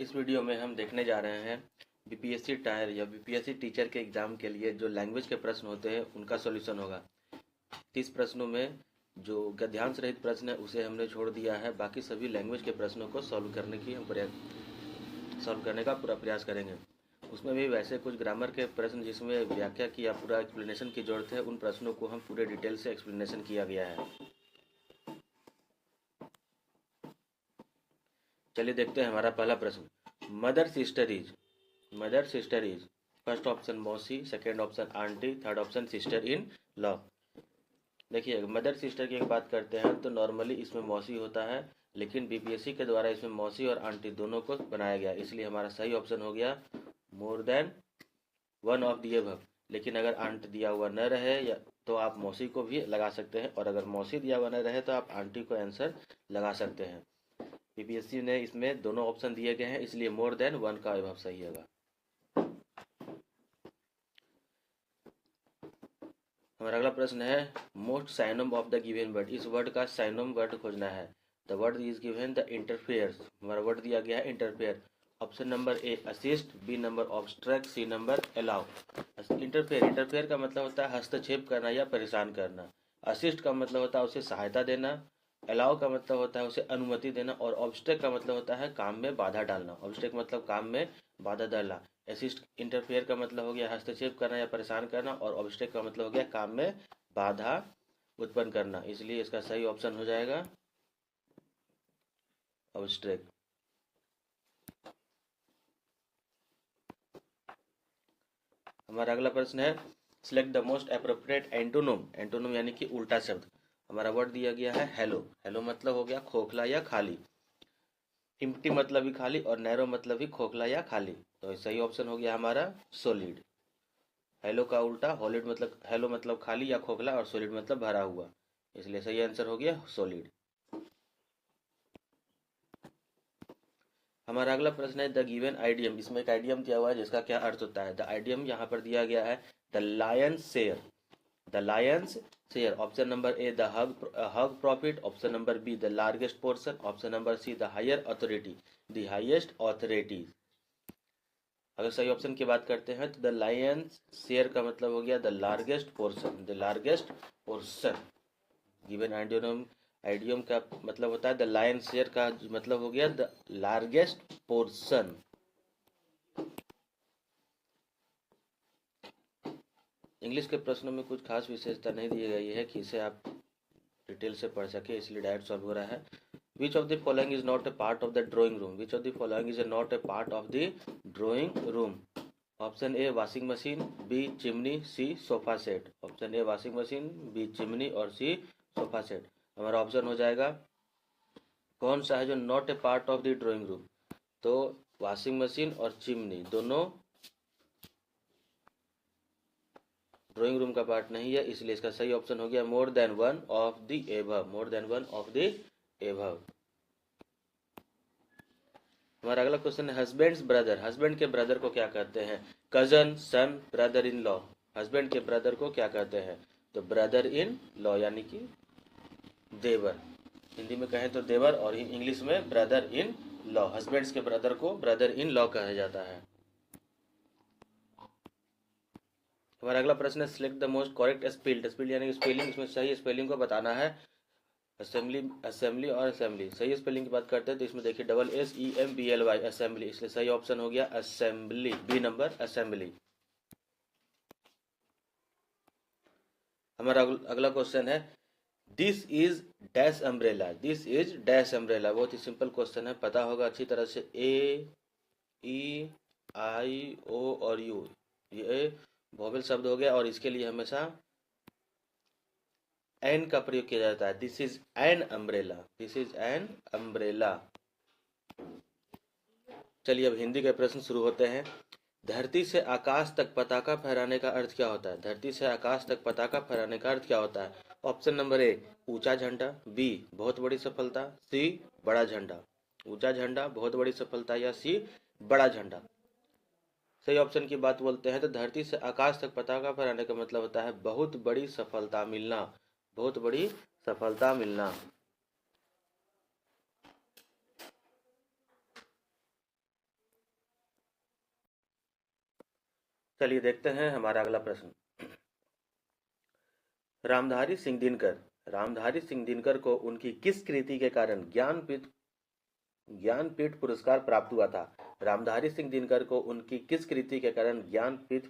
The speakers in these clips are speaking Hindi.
इस वीडियो में हम देखने जा रहे हैं बीपीएससी टायर या बीपीएससी टीचर के एग्ज़ाम के लिए जो लैंग्वेज के प्रश्न होते हैं उनका सॉल्यूशन होगा। 30 प्रश्नों में जो गद्यांश रहित प्रश्न है उसे हमने छोड़ दिया है। बाकी सभी लैंग्वेज के प्रश्नों को सॉल्व करने का पूरा प्रयास करेंगे। उसमें भी वैसे कुछ ग्रामर के प्रश्न जिसमें व्याख्या की या पूरा एक्सप्लेनेशन की जरूरत है, उन प्रश्नों को हम पूरे डिटेल से एक्सप्लेनेशन किया गया है। चलिए देखते हैं हमारा पहला प्रश्न। Mother sister is first option मौसी, second option aunty, third option sister in law. देखिए मदर सिस्टर की बात करते हैं तो नॉर्मली इसमें मौसी होता है, लेकिन बीपीएससी के द्वारा इसमें मौसी और आंटी दोनों को बनाया गया, इसलिए हमारा सही ऑप्शन हो गया more than one of the above. लेकिन अगर आंट दिया हुआ न रहे या तो आप मौसी को भी लगा सकते हैं, और अगर मौसी दिया हुआ न रहे तो आप आंटी को आंसर लगा सकते हैं। बीपीएससी ने इसमें दोनों ऑप्शन दिए गए हैं, इसलिए मोर देन वन का अबव सही होगा। हमारा अगला प्रश्न है most synonym of the given word. इस वर्ड का साइनोम वर्ड खोजना है। The word is given the interferes. हमारा वर्ड दिया गया है interfere. Option number A assist, B number obstruct, C number allow. Interfere का मतलब होता है हस्तक्षेप करना या परेशान करना। असिस्ट का मतलब होता है उसे सहायता देना। अलाउ का मतलब होता है उसे अनुमति देना। और ऑब्स्ट्रैक्ट का मतलब होता है काम में बाधा डालना। ऑब्स्ट्रैक्ट मतलब काम में बाधा डालना। असिस्ट इंटरफेयर का मतलब हो गया हस्तक्षेप करना या परेशान करना, और ऑब्स्ट्रैक्ट का मतलब हो गया काम में बाधा उत्पन्न करना, इसलिए इसका सही ऑप्शन हो जाएगा ऑब्स्ट्रैक्ट। हमारा अगला प्रश्न है select the most appropriate antonym. Antonym यानी कि उल्टा शब्द। हमारा वर्ड दिया गया है हेलो। हेलो मतलब हो गया खोखला या खाली। एम्प्टी मतलब भी खाली, और नैरो मतलब भी खोखला या खाली, तो सही ऑप्शन हो गया हमारा सॉलिड। हेलो का उल्टा हॉलिड मतलब हेलो मतलब खाली या खोखला, और सॉलिड मतलब भरा हुआ, इसलिए सही आंसर हो गया सॉलिड। हमारा अगला प्रश्न है द गिवन आइडियम। इसमें एक आइडियम दिया हुआ है जिसका क्या अर्थ होता है। द आइडियम यहाँ पर दिया गया है the lion's share. The lion's share. Option number A the huge profit, option number B the largest portion, option number C the higher authority. The highest authority. अगर सही ऑप्शन की बात करते हैं तो द लायंस शेयर का मतलब हो गया the largest portion. The largest portion. Given idiom का मतलब होता है द लायन शेयर का मतलब हो गया द लार्जेस्ट पोर्शन। इंग्लिश के प्रश्नों में कुछ खास विशेषता नहीं दी गई है कि इसे आप डिटेल से पढ़ सके, इसलिए डायरेक्ट सॉल्व हो रहा है। Which of the following is not a part of the drawing room. Which of the following is not a part of the drawing room. Option A washing machine, B chimney, C sofa set. Option A washing machine, B chimney और सी सोफा सेट। हमारा ऑप्शन हो जाएगा कौन सा है जो not a part of the drawing room. तो वॉशिंग मशीन और चिमनी दोनों ड्राइंग रूम का पार्ट नहीं है, इसलिए इसका सही ऑप्शन हो गया more than one of the above. More than one of the above. हमारा अगला क्वेश्चन है हस्बैंड्स ब्रदर। हस्बैंड के ब्रदर को क्या कहते हैं। Cousin, son, brother in law. Husband के ब्रदर को क्या कहते हैं, तो ब्रदर इन लॉ यानी कि देवर। हिंदी में कहें तो देवर, और इंग्लिश में ब्रदर इन लॉ। हस्बैंड्स के ब्रदर को ब्रदर इन लॉ कहा जाता है। हमारा अगला प्रश्न है select the most correct spelled यानी स्पेलिंग। इसमें सही स्पेलिंग को बताना है। असेंबली और असेंबली। सही स्पेलिंग की बात करते हैं तो इसमें देखिए SEMBLY असेंबली, इसलिए सही ऑप्शन हो गया असेंबली, बी नंबर असेंबली। हमारा अगला क्वेश्चन है this is dash umbrella. This is dash umbrella. बहुत ही सिंपल क्वेश्चन है, पता होगा अच्छी तरह से। AEIO और U ये वोवेल शब्द हो गया, और इसके लिए हमेशा एन का प्रयोग किया जाता है। This is an umbrella. This is an umbrella. चलिए अब हिंदी के प्रश्न शुरू होते हैं। धरती से आकाश तक पताका फहराने का अर्थ क्या होता है। धरती से आकाश तक पताका फहराने का अर्थ क्या होता है। ऑप्शन नंबर ए ऊंचा झंडा, बी बहुत बड़ी सफलता, सी बड़ा झंडा। ऊंचा झंडा, बहुत बड़ी सफलता, या सी बड़ा झंडा। सही ऑप्शन की बात बोलते हैं तो धरती से आकाश तक पताका फहराने का मतलब होता है बहुत बड़ी सफलता मिलना। बहुत बड़ी सफलता मिलना। चलिए देखते हैं हमारा अगला प्रश्न। रामधारी सिंह दिनकर को उनकी किस कृति के कारण ज्ञानपीठ पुरस्कार प्राप्त हुआ था? रामधारी सिंह दिनकर को उनकी किस कृति के कारण ज्ञानपीठ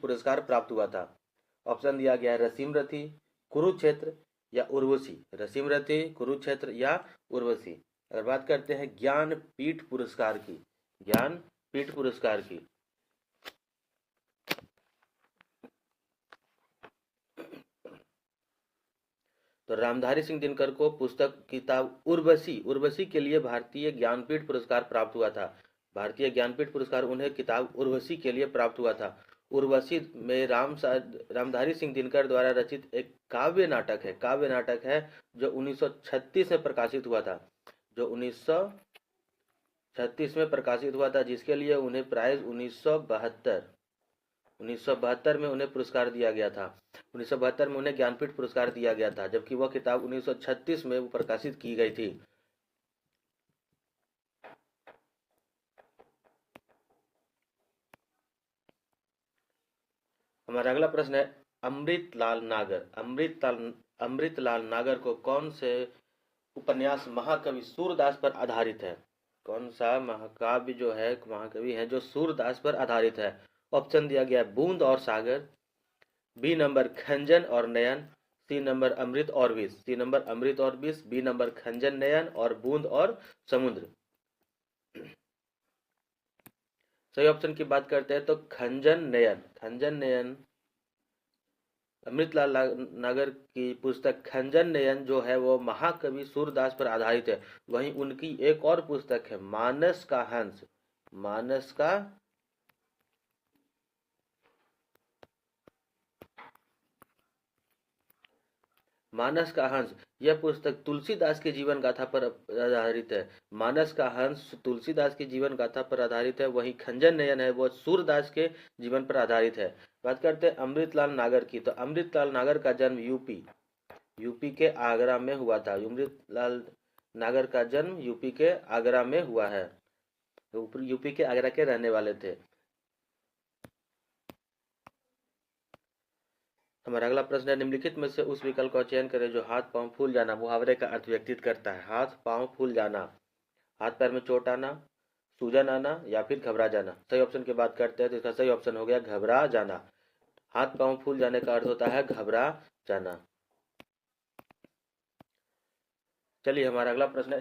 पुरस्कार प्राप्त हुआ था? ऑप्शन दिया गया है रसीम रथी, कुरुक्षेत्र या उर्वशी। रसीम रथी, कुरुक्षेत्र या उर्वशी। अगर बात करते हैं ज्ञानपीठ पुरस्कार की, तो रामधारी सिंह दिनकर को किताब उर्वशी के लिए भारतीय ज्ञानपीठ पुरस्कार प्राप्त हुआ था। भारतीय ज्ञानपीठ पुरस्कार उन्हें किताब उर्वशी के लिए प्राप्त हुआ था। उर्वशी में रामधारी सिंह दिनकर द्वारा रचित एक काव्य नाटक है जो 1936 में प्रकाशित हुआ था। 1936 में प्रकाशित हुआ था, जिसके लिए उन्हें प्राइज 1972 में उन्हें पुरस्कार दिया गया था। 1972 में उन्हें ज्ञानपीठ पुरस्कार दिया गया था, जबकि वह किताब 1936 में वो प्रकाशित की गई थी। हमारा अगला प्रश्न है अमृतलाल नागर को कौन से उपन्यास महाकवि सूरदास पर आधारित है? कौन सा महाकाव्य जो है, महाकवि है जो सूरदास पर आधारित है? ऑप्शन दिया गया बूंद और सागर, बी नंबर खंजन और नयन, सी नंबर अमृत और विष, बी नंबर खंजन नयन और बूंद और समुद्र। सही ऑप्शन की बात करते हैं तो खंजन नयन। अमृतलाल नागर की पुस्तक खंजन नयन जो है वो महाकवि सूरदास पर आधारित है। वहीं उनकी एक और पुस्तक है मानस का हंस। यह पुस्तक तुलसीदास के जीवन गाथा पर आधारित है। मानस का हंस तुलसीदास की जीवन गाथा पर आधारित है। वहीं खंजन नयन है वो सूरदास के जीवन पर आधारित है। बात करते हैं अमृतलाल नागर की, तो अमृतलाल नागर का जन्म यूपी के आगरा में हुआ था। अमृतलाल नागर का जन्म यूपी के आगरा में हुआ है। यूपी के आगरा के रहने वाले थे। हमारा अगला प्रश्न है निम्नलिखित में से उस विकल्प का चयन करें जो हाथ पांव फूल जाना मुहावरे का अर्थ व्यक्तित करता है। हाथ पांव फूल जाना, हाथ पैर में चोट आना, सूजन आना या फिर घबरा जाना। सही ऑप्शन की बात करते हैं तो इसका सही ऑप्शन हो गया घबरा जाना। हाथ पांव फूल जाने का अर्थ होता है घबरा जाना। चलिए हमारा अगला प्रश्न है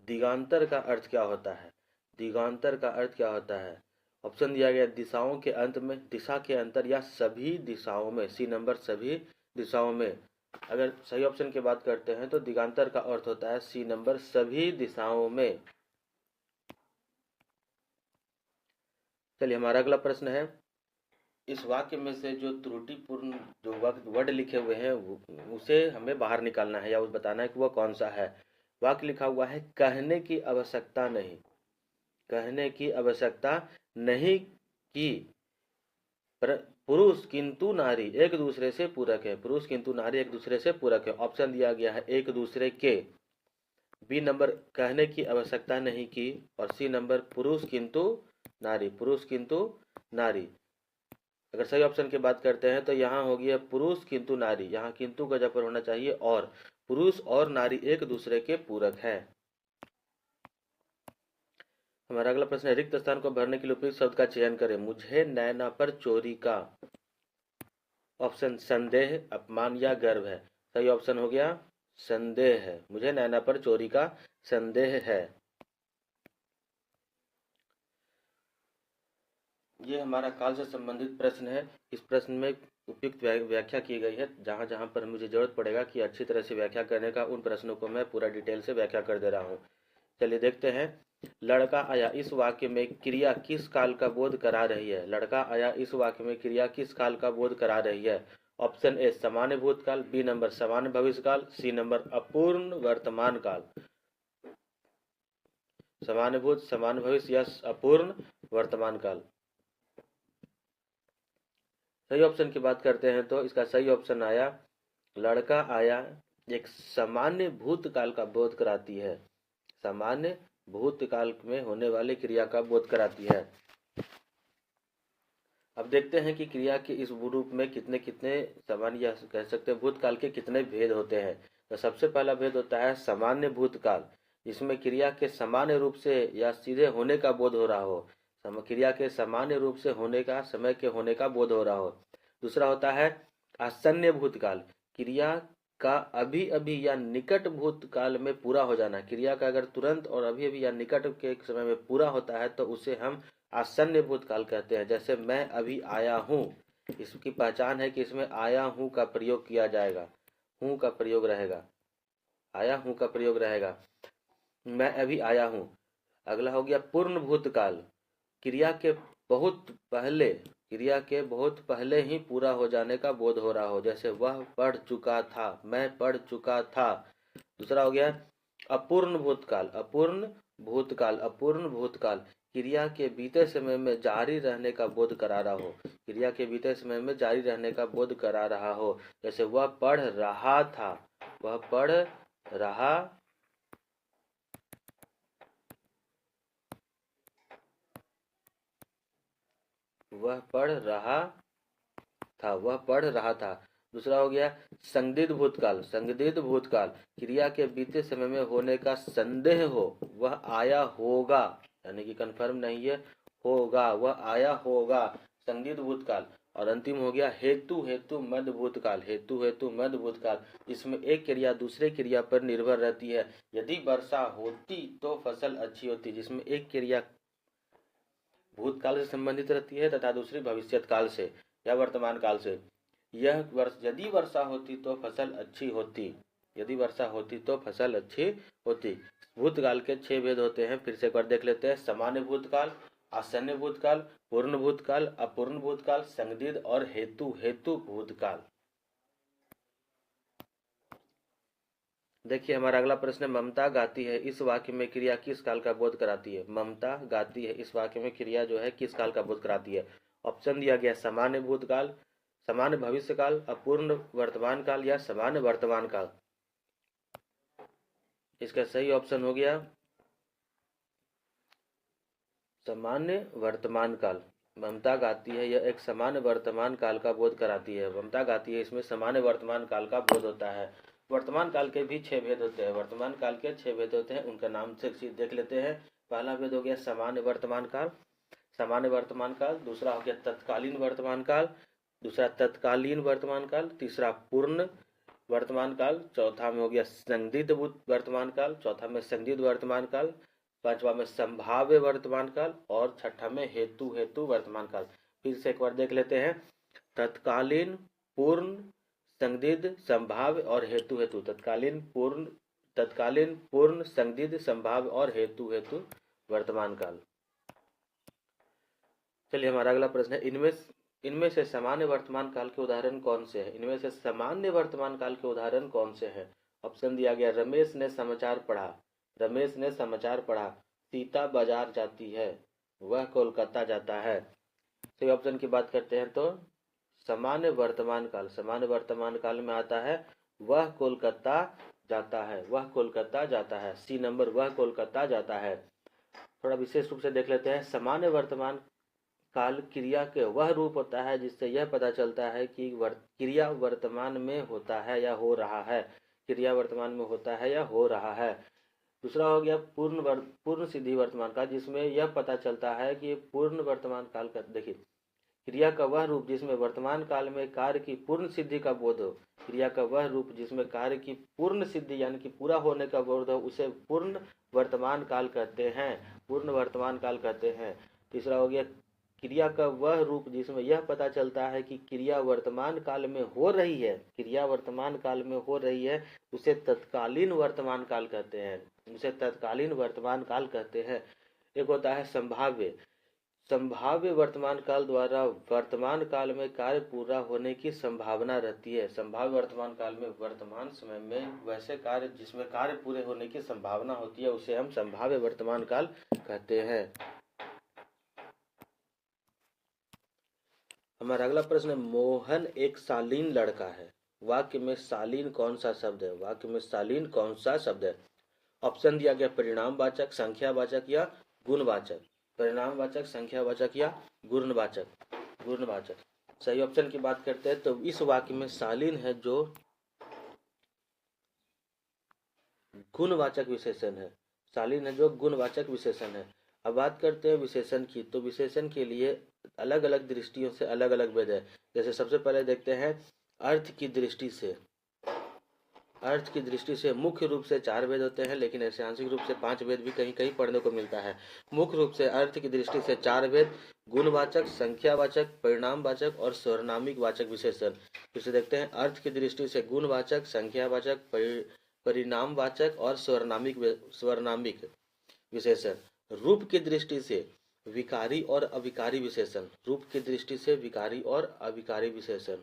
दिगांतर का अर्थ क्या होता है? दिगांतर का अर्थ क्या होता है? ऑप्शन दिया गया दिशाओं के अंत में, दिशा के अंतर या सभी दिशाओं में। सी नंबर सभी दिशाओं में। अगर सही ऑप्शन की बात करते हैं तो दिगांतर का अर्थ होता है सी नंबर सभी दिशाओं में। चलिए हमारा अगला प्रश्न है इस वाक्य में से जो त्रुटिपूर्ण जो वर्ड लिखे हुए हैं उसे हमें बाहर निकालना है या उसे बताना है कि वह कौन सा है। वाक्य लिखा हुआ है कहने की आवश्यकता नहीं कि पुरुष किंतु नारी एक दूसरे से पूरक है। पुरुष किंतु नारी एक दूसरे से पूरक है। ऑप्शन दिया गया है एक दूसरे के। बी नंबर कहने की आवश्यकता नहीं की और सी नंबर पुरुष किंतु नारी। अगर सही ऑप्शन की बात करते हैं तो यहाँ हो गया पुरुष किंतु नारी, यहाँ किंतु का जगह पर होना चाहिए और पुरुष और नारी एक दूसरे के पूरक है। हमारा अगला प्रश्न है रिक्त स्थान को भरने के लिए उपयुक्त शब्द का चयन करें। मुझे नैना पर चोरी का। ऑप्शन संदेह, अपमान या गर्व है। सही ऑप्शन हो गया संदेह है। मुझे नैना पर चोरी का संदेह है। ये हमारा काल से संबंधित प्रश्न है। इस प्रश्न में उपयुक्त व्याख्या की गई है। जहाँ जहाँ पर मुझे जरूरत पड़ेगा कि अच्छी तरह से व्याख्या करने का, उन प्रश्नों को मैं पूरा डिटेल से व्याख्या कर दे रहा हूँ। चलिए देखते हैं। लड़का आया इस वाक्य में क्रिया किस काल का बोध करा रही है? लड़का आया इस वाक्य में क्रिया किस काल का बोध करा रही है? ऑप्शन ए सामान्य भूतकाल, बी नंबर सामान्य भविष्यकाल, सी नंबर अपूर्ण वर्तमान काल। सामान्य भूत, सामान्य भविष्य या अपूर्ण वर्तमान काल। सही ऑप्शन की बात करते हैं तो इसका सही ऑप्शन आया लड़का आया एक सामान्य भूतकाल का बोध कराती है। सामान्य भूतकाल में होने वाली क्रिया का बोध कराती है। अब देखते हैं कि क्रिया के इस रूप में कितने कितने सामान्य या कह सकते हैं भूतकाल के कितने भेद होते हैं। तो सबसे पहला भेद होता है सामान्य भूतकाल, जिसमें क्रिया के सामान्य रूप से या सीधे होने का बोध हो रहा हो, क्रिया के सामान्य रूप से होने का, समय के होने का बोध हो रहा हो। दूसरा होता है आसन्न भूतकाल, क्रिया का अभी अभी या निकट भूतकाल में पूरा हो जाना। क्रिया का अगर तुरंत और अभी अभी या निकट के समय में पूरा होता है तो उसे हम आसन्न भूतकाल कहते हैं। जैसे मैं अभी आया हूँ, इसकी पहचान है कि इसमें आया हूँ का प्रयोग किया जाएगा, हूँ का प्रयोग रहेगा, आया हूँ का प्रयोग रहेगा, मैं अभी आया हूँ। अगला हो गया पूर्ण भूतकाल, क्रिया के बहुत पहले, क्रिया के बहुत पहले ही पूरा हो जाने का बोध हो रहा हो। जैसे वह पढ़ चुका था, मैं पढ़ चुका था। दूसरा हो गया अपूर्ण भूतकाल, अपूर्ण भूतकाल, अपूर्ण भूतकाल, क्रिया के बीते समय में जारी रहने का बोध करा रहा हो, क्रिया के बीते समय में जारी रहने का बोध करा रहा हो। जैसे वह पढ़ रहा था, वह पढ़ रहा, वह पढ़ रहा था, वह पढ़ रहा था। दूसरा हो गया संदिग्ध भूतकाल, संदिग्ध भूतकाल, क्रिया के बीते समय में होने का संदेह हो, वह आया होगा, यानी कि कंफर्म नहीं है, होगा, वह आया होगा, संदिग्ध भूतकाल। और अंतिम हो गया हेतु हेतु मध्य भूतकाल, हेतु हेतु मध्य भूतकाल, इसमें एक क्रिया दूसरे क्रिया पर निर्भर रहती है। यदि वर्षा होती तो फसल अच्छी होती, जिसमें एक क्रिया भूतकाल से संबंधित रहती है तथा दूसरी भविष्यत काल से या वर्तमान काल से। यदि वर्षा होती तो फसल अच्छी होती, यदि वर्षा होती तो फसल अच्छी होती। भूतकाल के 6 भेद होते हैं, फिर से एक बार देख लेते हैं। सामान्य भूतकाल, आसन्न भूतकाल, पूर्ण भूतकाल, अपूर्ण भूतकाल, संदिग्ध और हेतु हेतु भूतकाल। देखिए हमारा अगला प्रश्न है, ममता गाती है इस वाक्य में क्रिया किस काल का बोध कराती है। ममता गाती है इस वाक्य में क्रिया जो है किस काल का बोध कराती है। ऑप्शन दिया गया सामान्य भूतकाल, सामान्य भविष्य काल, अपूर्ण वर्तमान काल या सामान्य वर्तमान काल। इसका सही ऑप्शन हो गया सामान्य वर्तमान काल। ममता गाती है यह एक सामान्य वर्तमान काल का बोध कराती है। ममता गाती है इसमें सामान्य वर्तमान काल का बोध होता है। वर्तमान काल के भी 6 भेद होते हैं, वर्तमान काल के 6 भेद होते हैं, उनका नाम से देख लेते हैं। पहला भेद हो गया सामान्य वर्तमान काल, सामान्य वर्तमान काल। दूसरा हो गया तत्कालीन वर्तमान काल, दूसरा तत्कालीन वर्तमान काल। तीसरा पूर्ण वर्तमान काल। चौथा में हो गया संदिग्ध वर्तमान काल, चौथा में संदिग्ध वर्तमान काल। पांचवा में संभाव्य वर्तमान काल और छठा में हेतु हेतु वर्तमान काल। फिर से एक बार देख लेते हैं, तत्कालीन, पूर्ण, संदिग्ध, संभाव्य और हेतु हेतु। तत्कालीन, पूर्ण, संदिग्ध, संभाव्य और हेतु हेतु वर्तमान काल। चलिए हमारा अगला प्रश्न है, इनमें से सामान्य वर्तमान काल के उदाहरण कौन से हैं। इनमें से सामान्य वर्तमान काल के उदाहरण कौन से हैं। ऑप्शन दिया गया रमेश ने समाचार पढ़ा, रमेश ने समाचार पढ़ा, सीता बाजार जाती है, वह कोलकाता जाता है। सही ऑप्शन की बात करते हैं तो सामान्य वर्तमान काल, सामान्य वर्तमान काल में आता है वह कोलकाता जाता है, वह कोलकाता जाता है। सी नंबर, वह कोलकाता जाता है। थोड़ा विशेष रूप से देख लेते हैं, सामान्य वर्तमान काल क्रिया के वह रूप होता है जिससे यह पता चलता है कि क्रिया वर्तमान में होता है या हो रहा है, क्रिया वर्तमान में होता है या हो रहा है। दूसरा हो गया पूर्ण सिद्धि वर्तमान काल, जिसमें यह पता चलता है कि पूर्ण वर्तमान काल का, देखिए क्रिया का वह रूप जिसमें वर्तमान काल में कार्य की पूर्ण सिद्धि का बोध हो, क्रिया का वह रूप जिसमें कार्य की पूर्ण सिद्धि यानी कि पूरा होने का बोध हो, उसे पूर्ण वर्तमान काल कहते हैं, पूर्ण वर्तमान काल कहते हैं। तीसरा हो गया क्रिया का वह रूप जिसमें यह पता चलता है कि क्रिया वर्तमान काल में हो रही है, क्रिया वर्तमान काल में हो रही है, उसे तत्कालीन वर्तमान काल कहते हैं, उसे तत्कालीन वर्तमान काल कहते हैं। एक होता है संभाव्य, संभाव्य वर्तमान काल द्वारा वर्तमान काल में कार्य पूरा होने की संभावना रहती है। संभाव्य वर्तमान काल में वर्तमान समय में वैसे कार्य जिसमें कार्य पूरे होने की संभावना होती है उसे हम संभाव्य वर्तमान काल कहते हैं। हमारा अगला प्रश्न है, मोहन एक शालीन लड़का है, वाक्य में शालीन कौन सा शब्द है, वाक्य में शालीन कौन सा शब्द है। ऑप्शन दिया गया परिणामवाचक, संख्यावाचक या गुणवाचक, परिणामवाचक, संख्यावाचक या गुणवाचक। गुणवाचक। सही ऑप्शन की बात करते हैं तो इस वाक्य में शालीन है जो गुणवाचक विशेषण है, शालीन है जो गुणवाचक विशेषण है। अब बात करते हैं विशेषण की, तो विशेषण के लिए अलग अलग दृष्टियों से अलग अलग भेद है। जैसे सबसे पहले देखते हैं अर्थ की दृष्टि से। अर्थ की दृष्टि से मुख्य रूप से 4 भेद होते हैं, लेकिन ऐसे आंशिक रूप से 5 भेद भी कहीं कहीं पढ़ने को मिलता है। मुख्य रूप से अर्थ की दृष्टि से 4 भेद: गुणवाचक, संख्यावाचक, परिणामवाचक और स्वर्णामिक वाचक विशेषण। फिर से देखते हैं अर्थ की दृष्टि से गुणवाचक, संख्यावाचक, परिणामवाचक और स्वर्णामिक विशेषण। रूप की दृष्टि से विकारी और अविकारी विशेषण। रूप की दृष्टि से विकारी और अविकारी विशेषण।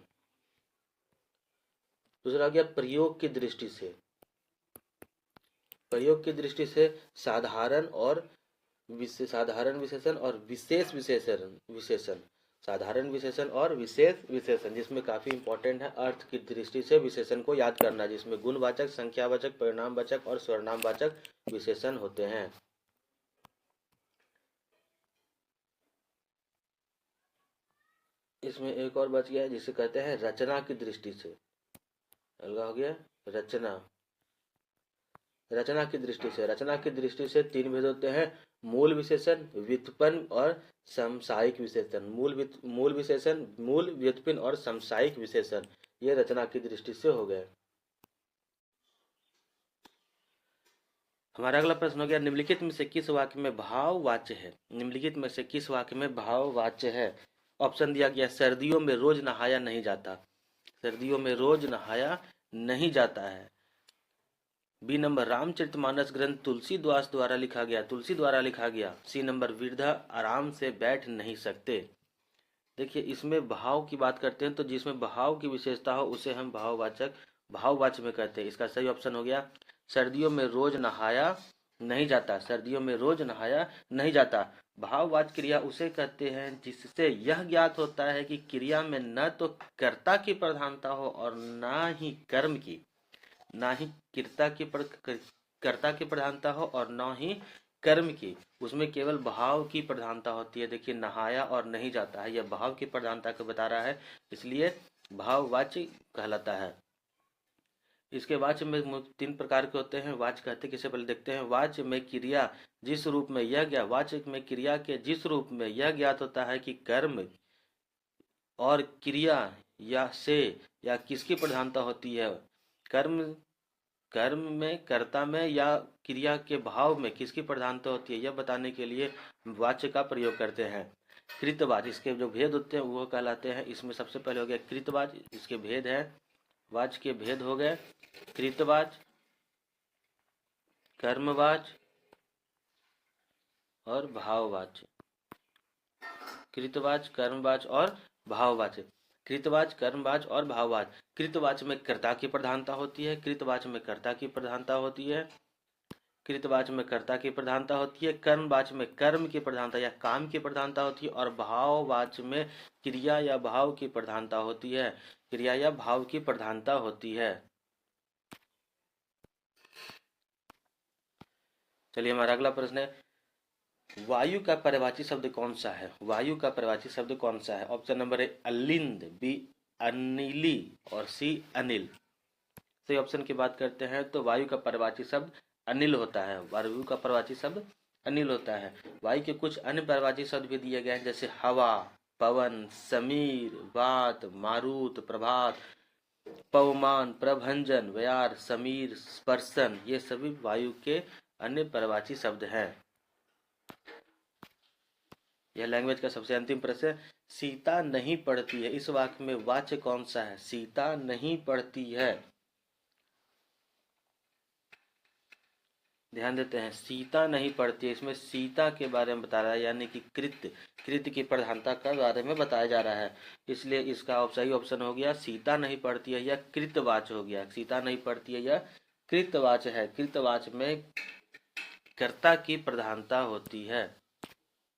दूसरा गया प्रयोग की दृष्टि से। प्रयोग की दृष्टि से साधारण विशेषण और विशेष विशेषण। साधारण विशेषण और विशेष विशेषण, जिसमें काफी इंपॉर्टेंट है अर्थ की दृष्टि से विशेषण को याद करना, जिसमें गुणवाचक, संख्यावाचक, परिणामवाचक और स्वर्णामवाचक विशेषण होते हैं। इसमें एक और बच गया है जिसे कहते हैं रचना की दृष्टि से। अलगा हो गया रचना। रचना की दृष्टि से, रचना की दृष्टि से 3 भेद होते हैं: मूल विशेषण, व्युत्पन्न और समसामयिक विशेषण। मूल विशेषण, मूल, व्युत्पन्न और समसामयिक विशेषण, ये रचना की दृष्टि से हो गए। हमारा अगला प्रश्न हो गया निम्नलिखित में से किस वाक्य में भाववाच्य है। निम्नलिखित में से किस वाक्य में भाववाच्य है। ऑप्शन दिया गया सर्दियों में रोज नहाया नहीं जाता। सर्दियों में रोज नहाया नहीं जाता है। बी नंबर रामचरितमानस ग्रंथ तुलसीदास द्वारा लिखा गया। तुलसी द्वारा लिखा गया। सी नंबर वृद्धा आराम से बैठ नहीं सकते। देखिए इसमें भाव की बात करते हैं तो जिसमें भाव की विशेषता हो उसे हम भाववाच्य में कहते हैं। इसका सही ऑप्शन हो गया सर्दियों में रोज नहाया नहीं जाता। सर्दियों में रोज नहाया नहीं जाता। भाववाच्य क्रिया उसे कहते हैं जिससे यह ज्ञात होता है कि क्रिया में न तो कर्ता की प्रधानता हो और न ही कर्म की, ना ही कर्ता की प्रधानता हो और न ही कर्म की, उसमें केवल भाव की प्रधानता होती है। देखिए नहाया और नहीं जाता है, यह भाव की प्रधानता को बता रहा है, इसलिए भाववाच्य कहलाता है। इसके वाच्य में 3 प्रकार के होते हैं। वाच्य कहते किसे पहले देखते हैं। वाच्य में क्रिया जिस रूप में यह ज्ञात, वाच्य में क्रिया के जिस रूप में यह ज्ञात होता है कि कर्म और क्रिया या से या किसकी प्रधानता होती है। कर्म में, कर्ता में या क्रिया के भाव में किसकी प्रधानता होती है, यह बताने के लिए वाच्य का प्रयोग करते हैं। कृतवाच्य, इसके जो भेद होते हैं वो कहलाते हैं। इसमें सबसे पहले हो गया कृतवाच्य, इसके भेद हैं। वाच्य के भेद हो गए कृतवाच्य, कर्मवाच्य और भाववाच्य। कृतवाच्य, कर्मवाच्य और भाववाच्य। कृतवाच्य, कर्मवाच्य और भाववाच्य। कृतवाच्य में कर्ता की प्रधानता होती है। कृतवाच्य में कर्ता की प्रधानता होती है। कृतवाच्य में कर्ता की प्रधानता होती है। कर्मवाच्य में कर्म की प्रधानता या काम की प्रधानता होती है। और भाववाच्य में क्रिया या भाव की प्रधानता होती है। क्रिया या भाव की प्रधानता होती है। चलिए हमारा अगला प्रश्न है वायु का पर्यायवाची शब्द कौन सा है। वायु का पर्यायवाची शब्द कौन सा है। ऑप्शन नंबर ए अलिंद, बी अनिली और सी अनिल। सही ऑप्शन की बात करते हैं तो वायु का पर्यायवाची शब्द अनिल होता है। वायु का पर्यायवाची शब्द अनिल होता है। वायु के कुछ अन्य पर्यायवाची शब्द भी दिए गए हैं जैसे हवा, पवन, समीर, वात, मारुत, प्रभात, पवमान, प्रभंजन, व्यार, समीर, स्पर्शन, ये सभी वायु के अन्य पर्यायवाची शब्द हैं। यह लैंग्वेज का सबसे अंतिम प्रश्न है सीता नहीं पढ़ती है। इस वाक्य में वाच्य कौन सा है। सीता नहीं पढ़ती है। ध्यान देते हैं सीता नहीं पढ़ती है, इसमें सीता के बारे में बता रहा है, यानी कि कृत्य की प्रधानता के बारे में बताया जा रहा है। इसलिए इसका सही ऑप्शन हो गया सीता नहीं पढ़ती है, या कृतवाच्य हो गया। सीता नहीं पढ़ती है या कृतवाच्य है। कृतवाच्य में कर्ता की प्रधानता होती है।